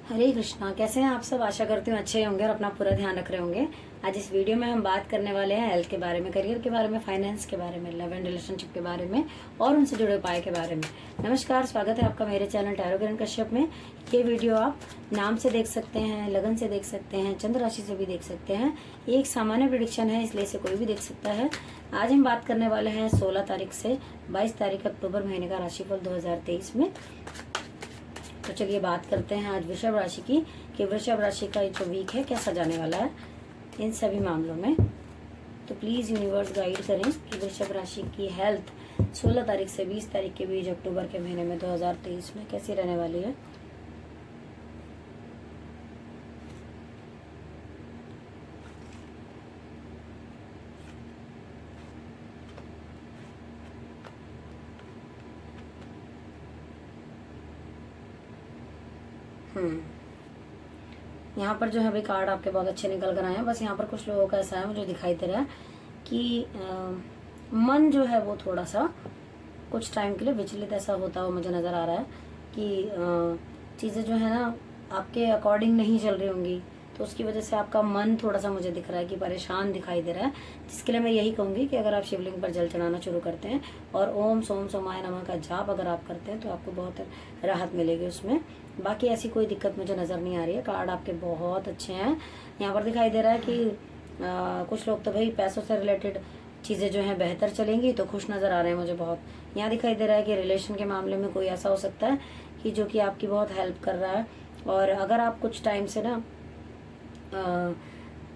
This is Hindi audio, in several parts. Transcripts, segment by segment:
हरे कृष्णा। कैसे हैं आप सब? आशा करती हूँ अच्छे होंगे और अपना पूरा ध्यान रख रहे होंगे। आज इस वीडियो में हम बात करने वाले हैं हेल्थ के बारे में, करियर के बारे में, फाइनेंस के बारे में, लव एंड रिलेशनशिप के बारे में और उनसे जुड़े उपाय के बारे में। नमस्कार, स्वागत है आपका मेरे चैनल टैरो किरण कश्यप में। ये वीडियो आप नाम से देख सकते हैं, लगन से देख सकते हैं, चंद्र राशि से भी देख सकते हैं। ये एक सामान्य प्रेडिक्शन है, इसलिए इसे कोई भी देख सकता है। आज हम बात करने वाले हैं 16 तारीख से 22 तारीख अक्टूबर महीने का राशिफल 2023 में। तो चलिए बात करते हैं आज वृषभ राशि की, कि वृषभ राशि का जो वीक है कैसा जाने वाला है इन सभी मामलों में। तो प्लीज यूनिवर्स गाइड करें कि वृषभ राशि की हेल्थ 16 तारीख से 20 तारीख के बीच अक्टूबर के महीने में 2023 में कैसी रहने वाली है। यहाँ पर जो है अभी कार्ड आपके बहुत अच्छे निकल कर आए हैं। बस यहाँ पर कुछ लोगों का ऐसा है, मुझे दिखाई दे रहा है कि मन जो है वो थोड़ा सा कुछ टाइम के लिए विचलित ऐसा होता हुआ मुझे नजर आ रहा है कि चीजें जो है ना आपके अकॉर्डिंग नहीं चल रही होंगी, तो उसकी वजह से आपका मन थोड़ा सा मुझे दिख रहा है कि परेशान दिखाई दे रहा है। जिसके लिए मैं यही कहूंगी कि अगर आप शिवलिंग पर जल चढ़ाना शुरू करते हैं और ओम सोम सोमाय नमः का जाप अगर आप करते हैं तो आपको बहुत राहत मिलेगी उसमें। बाकी ऐसी कोई दिक्कत मुझे नजर नहीं आ रही है। कार्ड आपके बहुत अच्छे हैं। यहाँ पर दिखाई दे रहा है कि कुछ लोग तो भाई पैसों से रिलेटेड चीजें जो है बेहतर चलेंगी, तो खुश नजर आ रहे हैं मुझे बहुत। यहाँ दिखाई दे रहा है कि रिलेशन के मामले में कोई ऐसा हो सकता है कि जो कि आपकी बहुत हेल्प कर रहा है। और अगर आप कुछ टाइम से ना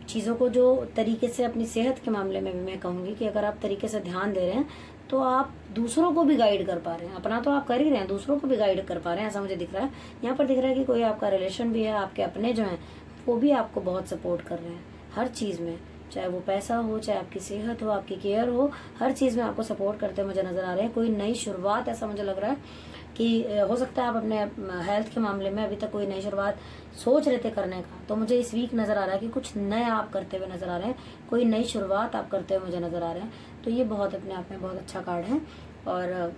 चीज़ों को जो तरीके से अपनी सेहत के मामले में भी मैं कहूँगी कि अगर आप तरीके से ध्यान दे रहे हैं तो आप दूसरों को भी गाइड कर पा रहे हैं। अपना तो आप कर ही रहे हैं, दूसरों को भी गाइड कर पा रहे हैं, ऐसा मुझे दिख रहा है। यहाँ पर दिख रहा है कि कोई आपका रिलेशन भी है, आपके अपने जो हैं वो भी आपको बहुत सपोर्ट कर रहे हैं हर चीज़ में, चाहे वो पैसा हो, चाहे आपकी सेहत हो, आपकी केयर हो, हर चीज़ में आपको सपोर्ट करते मुझे नजर आ रहे हैं। कोई नई शुरुआत ऐसा मुझे लग रहा है कि हो सकता है आप अपने हेल्थ के मामले में अभी तक कोई नई शुरुआत सोच रहे थे करने का, तो मुझे इस वीक नजर आ रहा है कि कुछ नया आप करते हुए नजर आ रहे हैं, कोई नई शुरुआत आप करते हुए मुझे नजर आ रहे हैं। तो ये बहुत अपने आप में बहुत अच्छा कार्ड है। और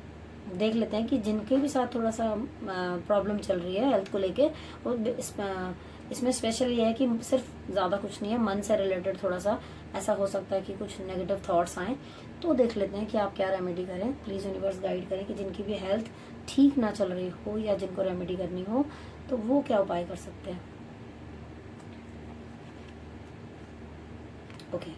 देख लेते हैं कि जिनके भी साथ थोड़ा सा प्रॉब्लम चल रही है हेल्थ को लेके, और इसमें स्पेशल ये है कि सिर्फ ज़्यादा कुछ नहीं है, मन से रिलेटेड थोड़ा सा ऐसा हो सकता है कि कुछ नेगेटिव थॉट्स आए। तो देख लेते हैं कि आप क्या रेमेडी करें। प्लीज़ यूनिवर्स गाइड करें कि जिनकी भी हेल्थ ठीक ना चल रही हो या जिनको रेमेडी करनी हो तो वो क्या उपाय कर सकते हैं। ओके,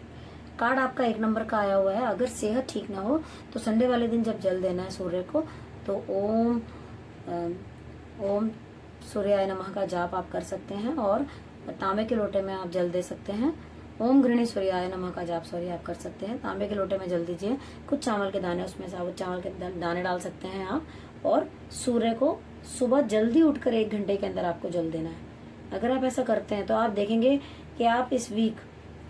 कार्ड आपका 1 नंबर का आया हुआ है। अगर सेहत ठीक ना हो तो संडे वाले दिन जब जल देना है सूर्य को, तो ओम सूर्याय नमः का जाप आप कर सकते हैं और तांबे के लोटे में आप जल दे सकते हैं। ओम गृणी सूर्याय नमः का जाप आप कर सकते हैं। तांबे के लोटे में जल दीजिए। कुछ चावल के दाने, उसमें साबुत चावल के दाने डाल सकते हैं आप, और सूर्य को सुबह जल्दी उठकर 1 घंटे के अंदर आपको जल देना है। अगर आप ऐसा करते हैं तो आप देखेंगे कि आप इस वीक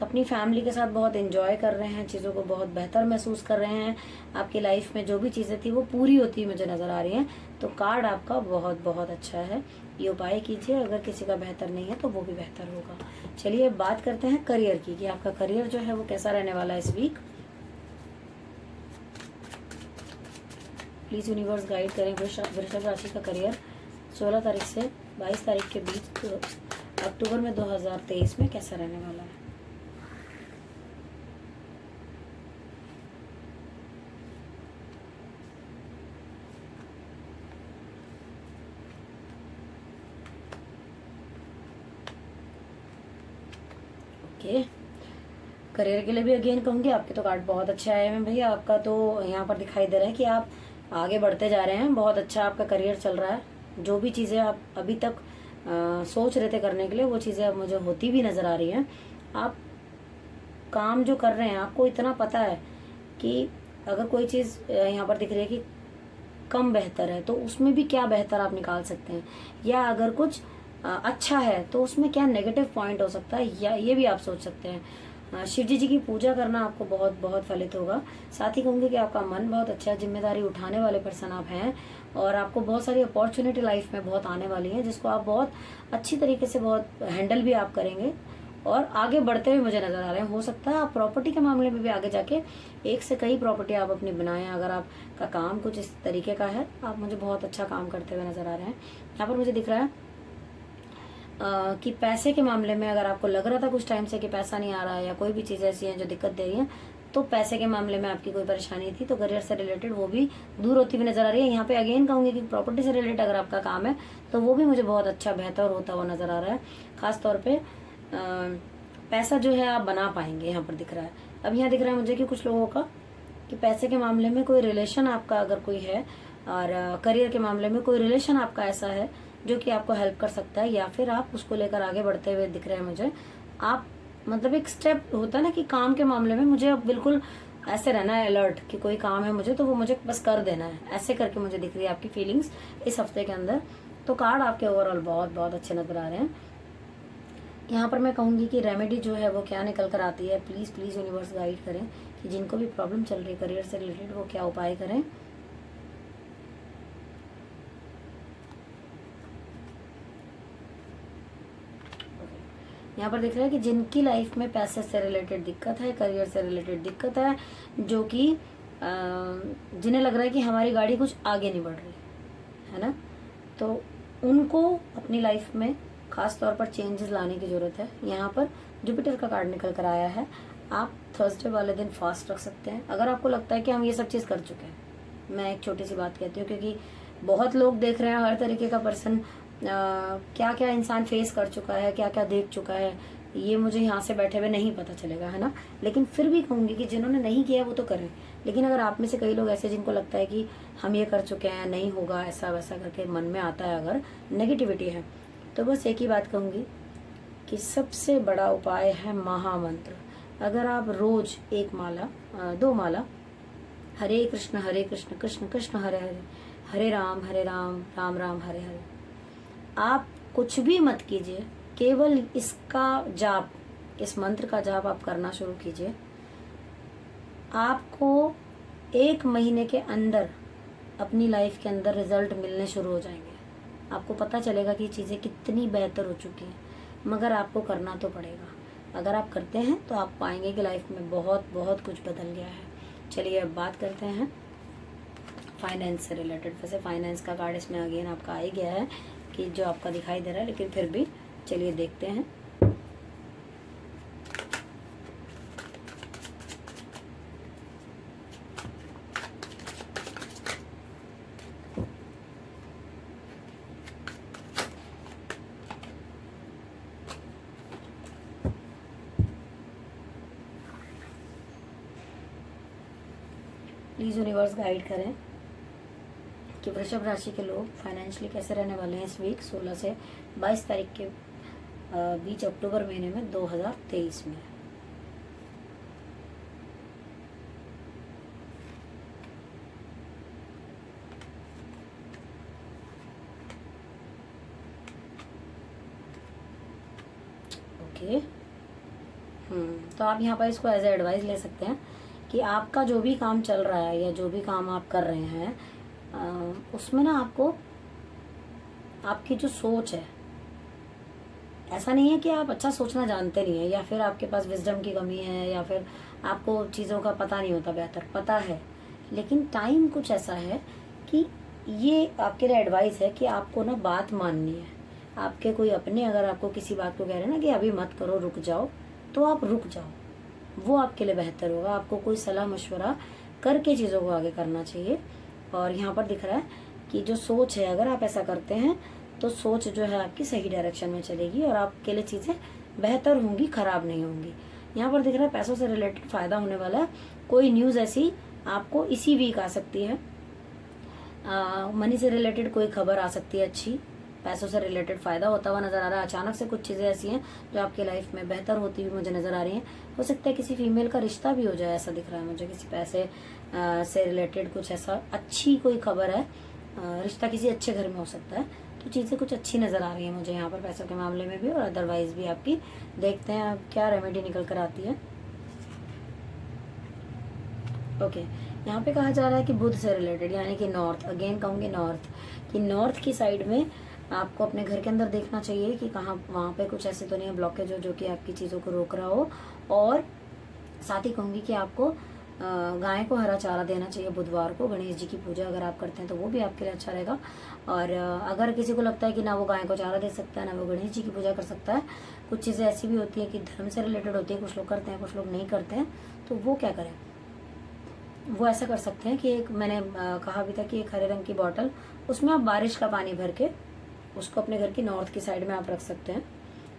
अपनी फैमिली के साथ बहुत एंजॉय कर रहे हैं, चीज़ों को बहुत बेहतर महसूस कर रहे हैं। आपकी लाइफ में जो भी चीज़ें थी वो पूरी होती हुई मुझे नज़र आ रही हैं। तो कार्ड आपका बहुत बहुत अच्छा है। ये उपाय कीजिए, अगर किसी का बेहतर नहीं है तो वो भी बेहतर होगा। चलिए अब बात करते हैं करियर की, कि आपका करियर जो है वो कैसा रहने वाला है इस वीक। प्लीज़ यूनिवर्स गाइड करें वृषभ राशि का करियर 16 तारीख से 22 तारीख के बीच अक्टूबर में 2023 में कैसा रहने वाला है। करियर के लिए भी अगेन कहूंगी आपके तो कार्ड बहुत अच्छे आए हैं भैया। आपका तो यहाँ पर दिखाई दे रहा है कि आप आगे बढ़ते जा रहे हैं, बहुत अच्छा आपका करियर चल रहा है। जो भी चीज़ें आप अभी तक सोच रहे थे करने के लिए वो चीज़ें अब मुझे होती भी नज़र आ रही हैं। आप काम जो कर रहे हैं आपको इतना पता है कि अगर कोई चीज़ यहाँ पर दिख रही है कि कम बेहतर है तो उसमें भी क्या बेहतर आप निकाल सकते हैं, या अगर कुछ अच्छा है तो उसमें क्या नेगेटिव पॉइंट हो सकता है, या ये भी आप सोच सकते हैं। शिव जी की पूजा करना आपको बहुत बहुत फलित होगा। साथ ही कहूँगी कि आपका मन बहुत अच्छा है, जिम्मेदारी उठाने वाले पर्सन आप हैं, और आपको बहुत सारी अपॉर्चुनिटी लाइफ में बहुत आने वाली है, जिसको आप बहुत अच्छी तरीके से बहुत हैंडल भी आप करेंगे और आगे बढ़ते हुए मुझे नजर आ रहे हैं। हो सकता है आप प्रॉपर्टी के मामले में भी आगे जाके एक से कई प्रॉपर्टी आप अपनी बनाएं। अगर आपका काम कुछ इस तरीके का है, आप मुझे बहुत अच्छा काम करते हुए नजर आ रहे हैं। यहाँ पर मुझे दिख रहा है कि पैसे के मामले में अगर आपको लग रहा था कुछ टाइम से कि पैसा नहीं आ रहा है या कोई भी चीज़ ऐसी है जो दिक्कत दे रही है, तो पैसे के मामले में आपकी कोई परेशानी थी तो करियर से रिलेटेड वो भी दूर होती हुई नजर आ रही है। यहाँ पे अगेन कहूंगी कि प्रॉपर्टी से रिलेटेड अगर आपका काम है तो वो भी मुझे बहुत अच्छा बेहतर होता हुआ नजर आ रहा है। खास तौर पे पैसा जो है आप बना पाएंगे, यहाँ पर दिख रहा है। अब यहाँ दिख रहा है मुझे कि कुछ लोगों का कि पैसे के मामले में कोई रिलेशन आपका अगर कोई है और करियर के मामले में कोई रिलेशन आपका ऐसा है जो कि आपको हेल्प कर सकता है, या फिर आप उसको लेकर आगे बढ़ते हुए दिख रहे हैं मुझे। आप मतलब एक स्टेप होता है ना कि काम के मामले में मुझे अब बिल्कुल ऐसे रहना है अलर्ट कि कोई काम है मुझे तो वो मुझे बस कर देना है, ऐसे करके मुझे दिख रही है आपकी फीलिंग्स इस हफ्ते के अंदर। तो कार्ड आपके ओवरऑल बहुत बहुत अच्छे नजर आ रहे हैं। यहाँ पर मैं कहूँगी कि रेमेडी जो है वो क्या निकल कर आती है, प्लीज़ प्लीज़ यूनिवर्स गाइड करें कि जिनको भी प्रॉब्लम चल रही है करियर से रिलेटेड वो क्या उपाय करें। यहाँ पर दिख रहा है कि जिनकी लाइफ में पैसे से रिलेटेड दिक्कत है, करियर से रिलेटेड दिक्कत है, जो कि जिन्हें लग रहा है कि हमारी गाड़ी कुछ आगे नहीं बढ़ रही है ना, तो उनको अपनी लाइफ में खास तौर पर चेंजेस लाने की ज़रूरत है। यहाँ पर जुपिटर का कार्ड निकल कर आया है। आप थर्सडे वाले दिन फास्ट रख सकते हैं अगर आपको लगता है कि हम ये सब चीज़ कर चुके हैं। मैं एक छोटी सी बात कहती हूँ क्योंकि बहुत लोग देख रहे हैं, हर तरीके का पर्सन क्या क्या इंसान फेस कर चुका है, क्या क्या देख चुका है, ये मुझे यहाँ से बैठे हुए नहीं पता चलेगा, है ना। लेकिन फिर भी कहूँगी कि जिन्होंने नहीं किया वो तो करें। लेकिन अगर आप में से कई लोग ऐसे जिनको लगता है कि हम ये कर चुके हैं, नहीं होगा, ऐसा वैसा करके मन में आता है, अगर नेगेटिविटी है, तो बस एक ही बात कहूँगी कि सबसे बड़ा उपाय है महामंत्र। अगर आप रोज एक माला 2 माला हरे कृष्ण कृष्ण कृष्ण हरे हरे, हरे राम राम राम हरे हरे, आप कुछ भी मत कीजिए, केवल इसका जाप, इस मंत्र का जाप आप करना शुरू कीजिए। आपको 1 महीने के अंदर अपनी लाइफ के अंदर रिजल्ट मिलने शुरू हो जाएंगे। आपको पता चलेगा कि चीज़ें कितनी बेहतर हो चुकी हैं, मगर आपको करना तो पड़ेगा। अगर आप करते हैं तो आप पाएंगे कि लाइफ में बहुत बहुत कुछ बदल गया है। चलिए अब बात करते हैं फाइनेंस से रिलेटेड। वैसे फाइनेंस का कार्ड इसमें अगेन आपका आ ही गया है कि जो आपका दिखाई दे रहा है, लेकिन फिर भी चलिए देखते हैं। प्लीज यूनिवर्स गाइड करें कि वृषभ राशि के लोग फाइनेंशियली कैसे रहने वाले हैं इस वीक 16 से 22 तारीख के बीच अक्टूबर महीने में 2023 में। ओके, तो आप यहाँ पर इसको एज एडवाइस ले सकते हैं कि आपका जो भी काम चल रहा है या जो भी काम आप कर रहे हैं उसमें ना आपको आपकी जो सोच है, ऐसा नहीं है कि आप अच्छा सोचना जानते नहीं है या फिर आपके पास विजडम की कमी है या फिर आपको चीज़ों का पता नहीं होता, बेहतर पता है, लेकिन टाइम कुछ ऐसा है कि ये आपके लिए एडवाइस है कि आपको ना बात माननी है। आपके कोई अपने अगर आपको किसी बात को कह रहे हैं ना कि अभी मत करो, रुक जाओ, तो आप रुक जाओ, वो आपके लिए बेहतर होगा। आपको कोई सलाह मशवरा करके चीज़ों को आगे करना चाहिए। और यहाँ पर दिख रहा है कि जो सोच है, अगर आप ऐसा करते हैं तो सोच जो है आपकी सही डायरेक्शन में चलेगी और आपके लिए चीज़ें बेहतर होंगी, खराब नहीं होंगी। यहाँ पर दिख रहा है पैसों से रिलेटेड फ़ायदा होने वाला है। कोई न्यूज़ ऐसी आपको इसी वीक आ सकती है, मनी से रिलेटेड कोई खबर आ सकती है अच्छी, पैसों से रिलेटेड फ़ायदा होता हुआ नज़र आ रहा है। अचानक से कुछ चीज़ें ऐसी हैं जो आपकी लाइफ में बेहतर होती हुई मुझे नज़र आ रही हैं। हो सकता है किसी फीमेल का रिश्ता भी हो जाए, ऐसा दिख रहा है मुझे, किसी पैसे से रिलेटेड कुछ ऐसा अच्छी कोई खबर है, रिश्ता किसी अच्छे घर में हो सकता है। तो चीज़ें कुछ अच्छी नज़र आ रही है मुझे यहाँ पर पैसों के मामले में भी और अदरवाइज भी आपकी। देखते हैं अब क्या रेमेडी निकल कर आती है। ओके, यहाँ पे कहा जा रहा है कि बुध से रिलेटेड, यानी कि नॉर्थ, अगेन कहूँगी नॉर्थ, कि नॉर्थ की साइड में आपको अपने घर के अंदर देखना चाहिए कि कहाँ वहाँ पे कुछ ऐसे तो नहीं है ब्लॉकेज हो जो कि आपकी चीज़ों को रोक रहा हो। और साथ ही कहूँगी कि आपको गाय को हरा चारा देना चाहिए बुधवार को। गणेश जी की पूजा अगर आप करते हैं तो वो भी आपके लिए अच्छा रहेगा। और अगर किसी को लगता है कि ना वो गाय को चारा दे सकता है ना वो गणेश जी की पूजा कर सकता है, कुछ चीज़ें ऐसी भी होती हैं कि धर्म से रिलेटेड होती है, कुछ लोग करते हैं कुछ लोग नहीं करते हैं, तो वो क्या करें, वो ऐसा कर सकते हैं कि एक मैंने कहा भी था कि एक हरे रंग की बॉटल, उसमें आप बारिश का पानी भर के उसको अपने घर की नॉर्थ की साइड में आप रख सकते हैं।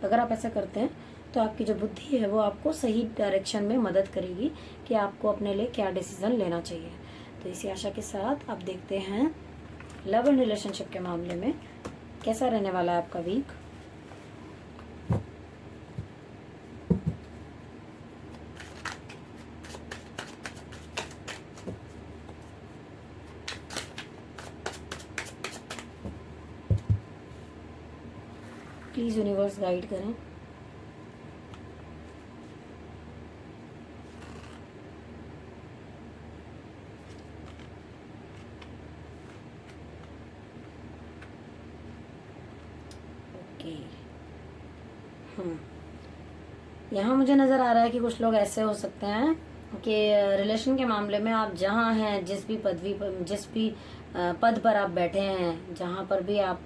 अगर आप ऐसा करते हैं तो आपकी जो बुद्धि है वो आपको सही डायरेक्शन में मदद करेगी कि आपको अपने लिए क्या डिसीजन लेना चाहिए। तो इसी आशा के साथ आप देखते हैं लव एंड रिलेशनशिप के मामले में कैसा रहने वाला है आपका वीक। प्लीज यूनिवर्स गाइड करें। ओके, यहाँ मुझे नज़र आ रहा है कि कुछ लोग ऐसे हो सकते हैं कि रिलेशन के मामले में आप जहाँ हैं, जिस भी पदवी पर, जिस भी पद पर आप बैठे हैं, जहाँ पर भी आप,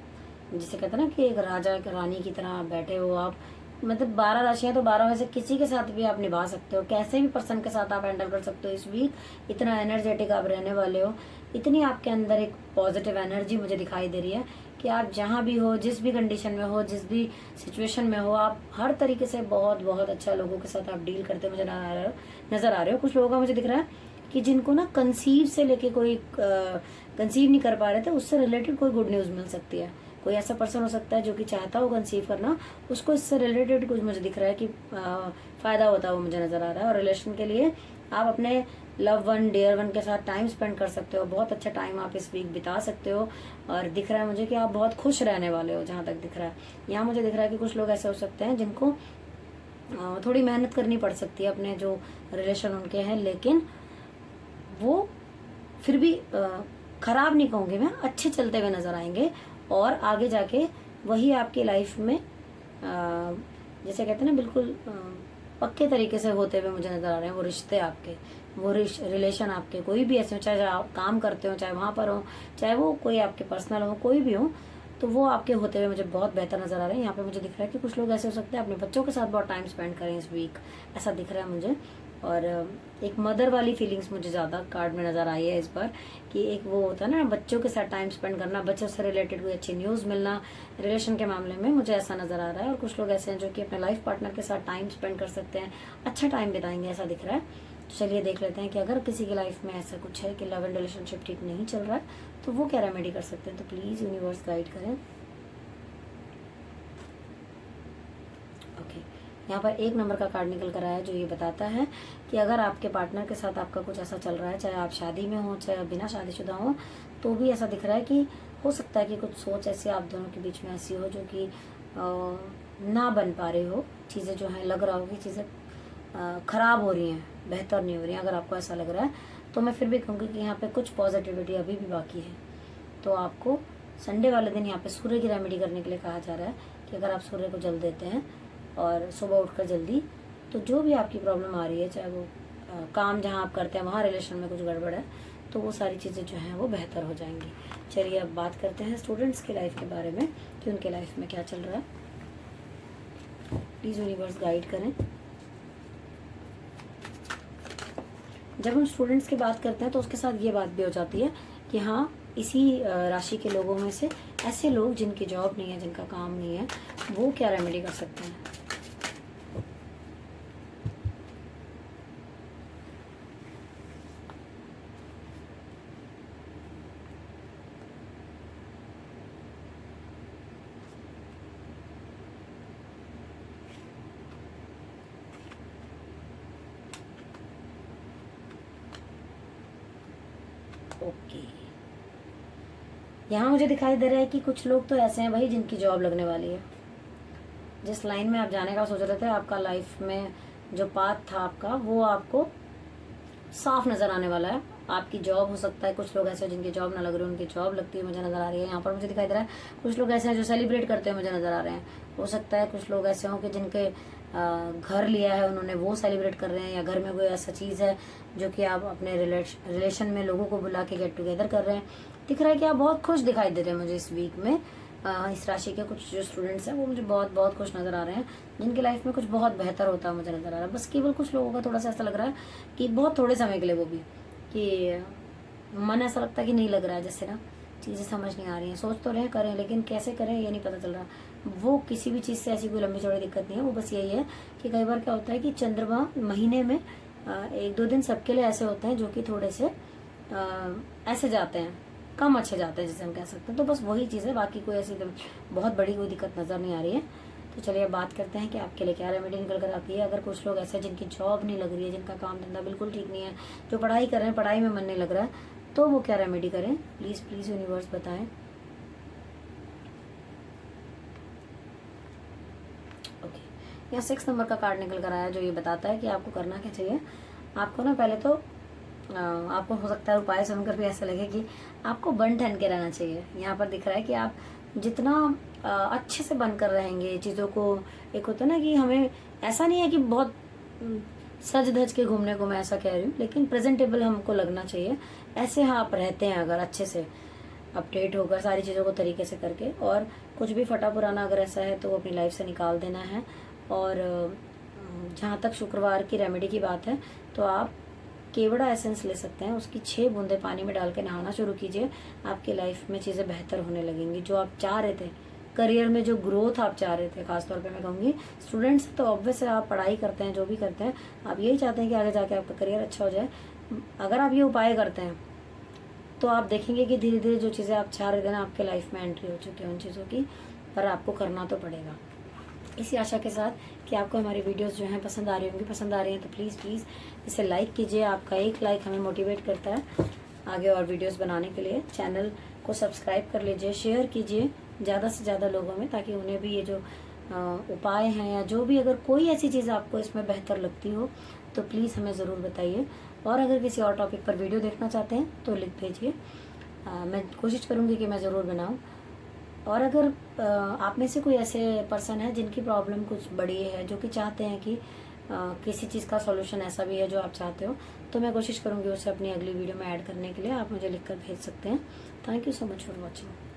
जिसे कहते हैं ना कि एक राजा एक रानी की तरह आप बैठे हो, आप मतलब 12 राशियां तो 12 में से किसी के साथ भी आप निभा सकते हो, कैसे भी पर्सन के साथ आप हैंडल कर सकते हो इस वीक। इतना एनर्जेटिक आप रहने वाले हो, इतनी आपके अंदर एक पॉजिटिव एनर्जी मुझे दिखाई दे रही है कि आप जहाँ भी हो, जिस भी कंडीशन में हो, जिस भी सिचुएशन में हो, आप हर तरीके से बहुत बहुत अच्छा लोगों के साथ आप डील करते मुझे नजर आ रहे हो। कुछ लोगों का मुझे दिख रहा है कि जिनको ना कंसीव से लेके कोई कंसीव नहीं कर पा रहे थे, उससे रिलेटेड कोई गुड न्यूज़ मिल सकती है। कोई ऐसा पर्सन हो सकता है जो कि चाहता हो कंसीव करना, उसको इससे रिलेटेड कुछ मुझे दिख रहा है कि फ़ायदा होता हुआ मुझे नज़र आ रहा है। और रिलेशन के लिए आप अपने लव वन, डियर वन के साथ टाइम स्पेंड कर सकते हो, बहुत अच्छा टाइम आप इस वीक बिता सकते हो। और दिख रहा है मुझे कि आप बहुत खुश रहने वाले हो, जहाँ तक दिख रहा है। यहाँ मुझे दिख रहा है कि कुछ लोग ऐसे हो सकते हैं जिनको थोड़ी मेहनत करनी पड़ सकती है अपने जो रिलेशन उनके हैं, लेकिन वो फिर भी खराब नहीं कहूँगी मैं, अच्छे चलते हुए नज़र आएंगे। और आगे जाके वही आपकी लाइफ में जैसे कहते हैं ना बिल्कुल पक्के तरीके से होते हुए मुझे नज़र आ रहे हैं वो रिश्ते आपके, वो रिलेशन आपके, कोई भी ऐसे हो, चाहे आप काम करते हो, चाहे वहाँ पर हो, चाहे वो कोई आपके पर्सनल हो, कोई भी हो, तो वो आपके होते हुए मुझे बहुत बेहतर नज़र आ रहे हैं। यहाँ पे मुझे दिख रहा है कि कुछ लोग ऐसे हो सकते हैं अपने बच्चों के साथ बहुत टाइम स्पेंड करें इस वीक, ऐसा दिख रहा है मुझे। और एक मदर वाली फीलिंग्स मुझे ज़्यादा कार्ड में नज़र आई है इस बार, कि एक वो होता है ना बच्चों के साथ टाइम स्पेंड करना, बच्चों से रिलेटेड कोई अच्छी न्यूज़ मिलना रिलेशन के मामले में, मुझे ऐसा नज़र आ रहा है। और कुछ लोग ऐसे हैं जो कि अपने लाइफ पार्टनर के साथ टाइम स्पेंड कर सकते हैं, अच्छा टाइम बिताएंगे, ऐसा दिख रहा है। तो चलिए देख लेते हैं कि अगर किसी की लाइफ में ऐसा कुछ है कि लव एंड रिलेशनशिप ठीक नहीं चल रहा है तो वो क्या रेमेडी कर सकते हैं। तो प्लीज़ यूनिवर्स गाइड करें। ओके, यहाँ पर एक नंबर का कार्ड निकल कर आया है जो ये बताता है कि अगर आपके पार्टनर के साथ आपका कुछ ऐसा चल रहा है, चाहे आप शादी में हो चाहे बिना शादीशुदा हो, तो भी ऐसा दिख रहा है कि हो सकता है कि कुछ सोच ऐसी आप दोनों के बीच में ऐसी हो जो कि ना बन पा रही हो, चीज़ें जो हैं लग रहा हो कि चीज़ें ख़राब हो रही हैं, बेहतर नहीं हो रही हैं। अगर आपको ऐसा लग रहा है तो मैं फिर भी कहूँगी कि यहाँ पे कुछ पॉजिटिविटी अभी भी बाकी है। तो आपको संडे वाले दिन यहाँ पे सूर्य की रेमेडी करने के लिए कहा जा रहा है कि अगर आप सूर्य को जल देते हैं और सुबह उठकर जल्दी, तो जो भी आपकी प्रॉब्लम आ रही है, चाहे वो काम जहाँ आप करते हैं वहाँ रिलेशन में कुछ गड़बड़ है, तो वो सारी चीज़ें जो हैं वो बेहतर हो जाएंगी। चलिए अब बात करते हैं स्टूडेंट्स की लाइफ के बारे में कि उनके लाइफ में क्या चल रहा है। प्लीज़ यूनिवर्स गाइड करें। जब हम स्टूडेंट्स की बात करते हैं तो उसके साथ ये बात भी हो जाती है कि हाँ, इसी राशि के लोगों में से ऐसे लोग जिनकी जॉब नहीं है, जिनका काम नहीं है, वो क्या रेमेडी कर सकते हैं। ओके, यहाँ मुझे दिखाई दे रहा है कि कुछ लोग तो ऐसे हैं भाई जिनकी जॉब लगने वाली है। जिस लाइन में आप जाने का सोच रहे थे, आपका लाइफ में जो पाथ था आपका, वो आपको साफ नज़र आने वाला है। आपकी जॉब हो सकता है, कुछ लोग ऐसे हैं जिनकी जॉब ना लग रही है, उनकी जॉब लगती है मुझे नज़र आ रही है। यहाँ पर मुझे दिखाई दे रहा है कुछ लोग ऐसे हैं जो सेलिब्रेट करते हैं मुझे नज़र आ रहे हैं। हो सकता है कुछ लोग ऐसे हों कि जिनके घर लिया है उन्होंने, वो सेलिब्रेट कर रहे हैं, या घर में कोई ऐसा चीज़ है जो कि आप अपने रिलेशन में लोगों को बुला के गेट टुगेदर कर रहे हैं। दिख रहा है कि आप बहुत खुश दिखाई दे रहे हैं मुझे इस वीक में। इस राशि के कुछ जो स्टूडेंट्स हैं वो मुझे बहुत बहुत खुश नज़र आ रहे हैं, जिनकी लाइफ में कुछ बहुत बेहतर होता है मुझे नज़र आ रहा है। बस केवल कुछ लोगों का थोड़ा सा ऐसा लग रहा है कि बहुत थोड़े समय के लिए, वो भी कि मन ऐसा लगता है कि नहीं लग रहा है, जैसे ना चीज़ें समझ नहीं आ रही हैं। सोच तो रहे करें, लेकिन कैसे करें ये नहीं पता चल रहा। वो किसी भी चीज़ से ऐसी कोई लंबी चौड़ी दिक्कत नहीं है, वो बस यही है कि कई बार क्या होता है कि चंद्रमा महीने में 1-2 दिन सबके लिए ऐसे होते हैं जो कि थोड़े से ऐसे जाते हैं, कम अच्छे जाते हैं जिसे हम कह सकते हैं। तो बस वही चीज़ है, बाकी कोई ऐसी बहुत बड़ी कोई दिक्कत नज़र नहीं आ रही है। तो चलिए अब बात करते हैं कि आपके लिए क्या रेमेडी निकल कर आती है। अगर कुछ लोग ऐसे हैं जिनकी जॉब नहीं लग रही है, जिनका काम धंधा बिल्कुल ठीक नहीं है, जो पढ़ाई कर रहे हैं पढ़ाई में मन नहीं लग रहा है, तो वो क्या रेमेडी करें, प्लीज़ प्लीज़ यूनिवर्स बताएं। ओके, यहाँ 6 नंबर का कार्ड निकल कर आया जो ये बताता है कि आपको करना क्या चाहिए। आपको ना पहले तो आपको हो सकता है उपाय सुनकर भी ऐसा लगे कि आपको बन ठन के रहना चाहिए। यहाँ पर दिख रहा है कि आप जितना अच्छे से बनकर रहेंगे चीज़ों को, एक होता है ना कि हमें ऐसा नहीं है कि बहुत सज धज के घूमने को, मैं ऐसा कह रही हूँ, लेकिन प्रेजेंटेबल हमको लगना चाहिए। ऐसे हाँ आप रहते हैं अगर अच्छे से अपडेट होकर सारी चीज़ों को तरीके से करके, और कुछ भी फटा पुराना अगर ऐसा है तो वो अपनी लाइफ से निकाल देना है। और जहाँ तक शुक्रवार की रेमेडी की बात है, तो आप केवड़ा एसेंस ले सकते हैं, उसकी 6 बूंदे पानी में डाल के नहाना शुरू कीजिए। आपकी लाइफ में चीज़ें बेहतर होने लगेंगी। जो आप चाह रहे थे करियर में, जो ग्रोथ आप चाह रहे थे, खासतौर पे मैं कहूँगी स्टूडेंट्स तो ऑब्वियस है, आप पढ़ाई करते हैं, जो भी करते हैं आप यही चाहते हैं कि आगे जाके आपका करियर अच्छा हो जाए। अगर आप ये उपाय करते हैं तो आप देखेंगे कि धीरे धीरे जो चीज़ें आप चाह रहे थे ना, आपके लाइफ में एंट्री हो चुकी है उन चीज़ों की, पर आपको करना तो पड़ेगा। इसी आशा के साथ कि आपको हमारी वीडियोस जो हैं पसंद आ रही होंगी, पसंद आ रही हैं तो प्लीज़ प्लीज़ इसे लाइक कीजिए। आपका एक लाइक हमें मोटिवेट करता है आगे और वीडियोस बनाने के लिए। चैनल को सब्सक्राइब कर लीजिए, शेयर कीजिए ज़्यादा से ज़्यादा लोगों में, ताकि उन्हें भी ये जो उपाय हैं या जो भी, अगर कोई ऐसी चीज़ आपको इसमें बेहतर लगती हो तो प्लीज़ हमें ज़रूर बताइए। और अगर किसी और टॉपिक पर वीडियो देखना चाहते हैं तो लिख भेजिए, मैं कोशिश करूँगी कि मैं ज़रूर बनाऊँ। और अगर आप में से कोई ऐसे पर्सन है जिनकी प्रॉब्लम कुछ बड़ी है, जो कि चाहते हैं कि किसी चीज़ का सॉल्यूशन ऐसा भी है जो आप चाहते हो, तो मैं कोशिश करूँगी उसे अपनी अगली वीडियो में ऐड करने के लिए। आप मुझे लिखकर भेज सकते हैं। Thank you so much for watching.